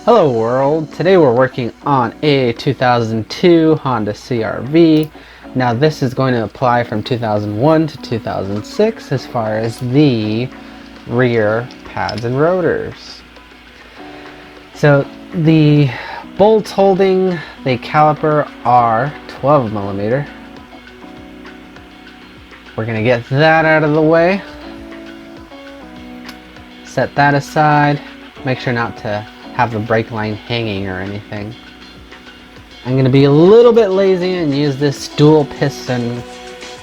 Hello world, today we're working on a 2002 Honda CRV. Now this is going to apply from 2001 to 2006 as far as the rear pads and rotors. So the bolts holding the caliper are 12 millimeter. We're going to get that out of the way. Set that aside. Make sure not to have the brake line hanging or anything. I'm going to be a little bit lazy and use this dual piston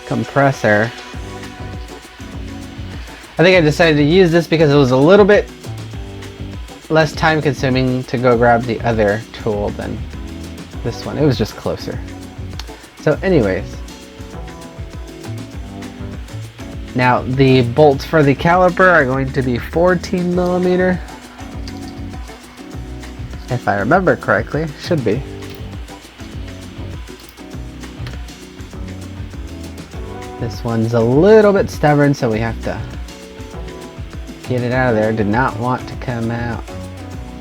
compressor. I think I decided to use this because it was a little bit less time consuming to go grab the other tool than this one. It was just closer. So anyways, now the bolts for the caliper are going to be 14 millimeter. If I remember correctly, should be. This one's a little bit stubborn, so we have to get it out of there. Did not want to come out,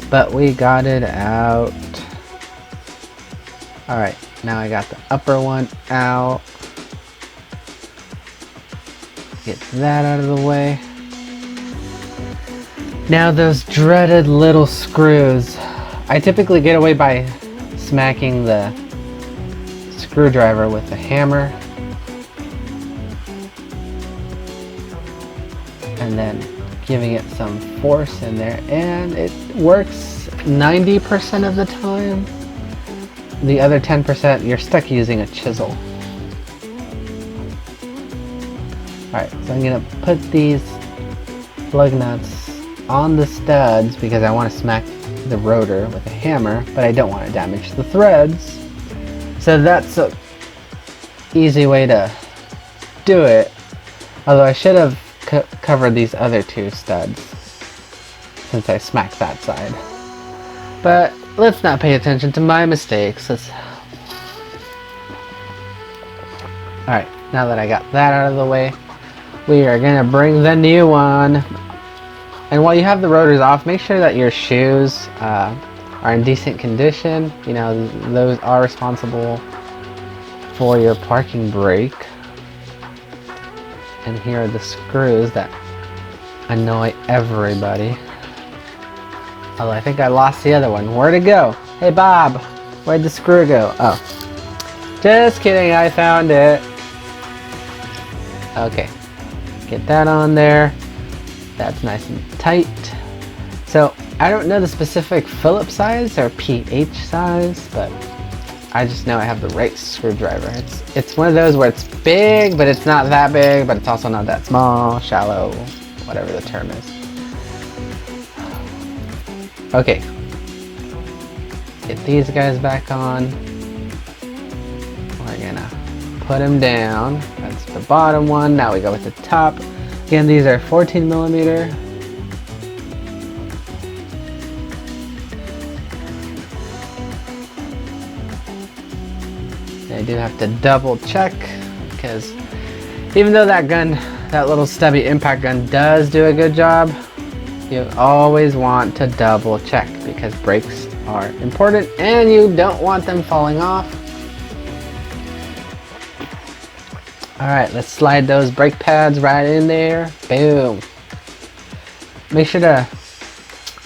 but we got it out. Alright, now I got the upper one out. Get that out of the way. Now those dreaded little screws. I typically get away by smacking the screwdriver with a hammer and then giving it some force in there, and it works 90% of the time. The other 10% you're stuck using a chisel. Alright, so I'm going to put these lug nuts on the studs because I want to smack the rotor with a hammer, but I don't want to damage the threads. So that's a easy way to do it. Although I should have covered these other two studs since I smacked that side. But let's not pay attention to my mistakes. Alright, now that I got that out of the way, we are going to bring the new one. And while you have the rotors off, make sure that your shoes are in decent condition. You know, those are responsible for your parking brake. And here are the screws that annoy everybody. Although I think I lost the other one. Where'd it go? Hey Bob, where'd the screw go? Oh, just kidding, I found it. Okay, get that on there. That's nice and tight. So I don't know the specific Phillips size or PH size, but I just know I have the right screwdriver. It's one of those where it's big, but it's not that big, but it's also not that small, shallow, whatever the term is. Okay. Get these guys back on. We're gonna put them down. That's the bottom one. Now we go with the top. Again, these are 14 millimeter. I do have to double check because even though that little stubby impact gun does do a good job, you always want to double check because brakes are important and you don't want them falling off. Alright, let's slide those brake pads right in there. Boom. Make sure to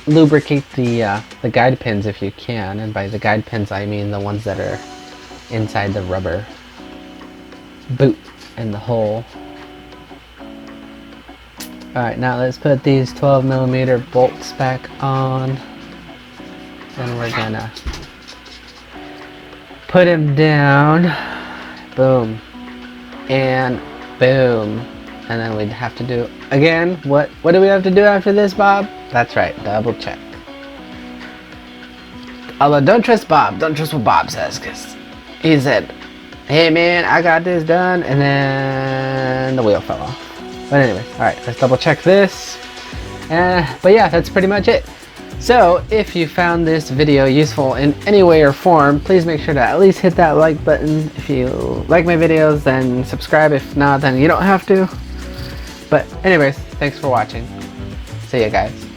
lubricate the guide pins if you can. And by the guide pins, I mean the ones that are inside the rubber boot in the hole. Alright, now let's put these 12 millimeter bolts back on. Then we're gonna put them down. Boom. And boom. And then we'd have to do again. What do we have to do after this, Bob? That's right, double check. Although don't trust Bob, don't trust what Bob says, because he said, hey man, I got this done, and then the wheel fell off. But anyway, alright, let's double check this. But yeah, that's pretty much it. So if you found this video useful in any way or form, please make sure to at least hit that like button. If you like my videos, then subscribe. If not, then you don't have to. But anyways, thanks for watching. See ya guys.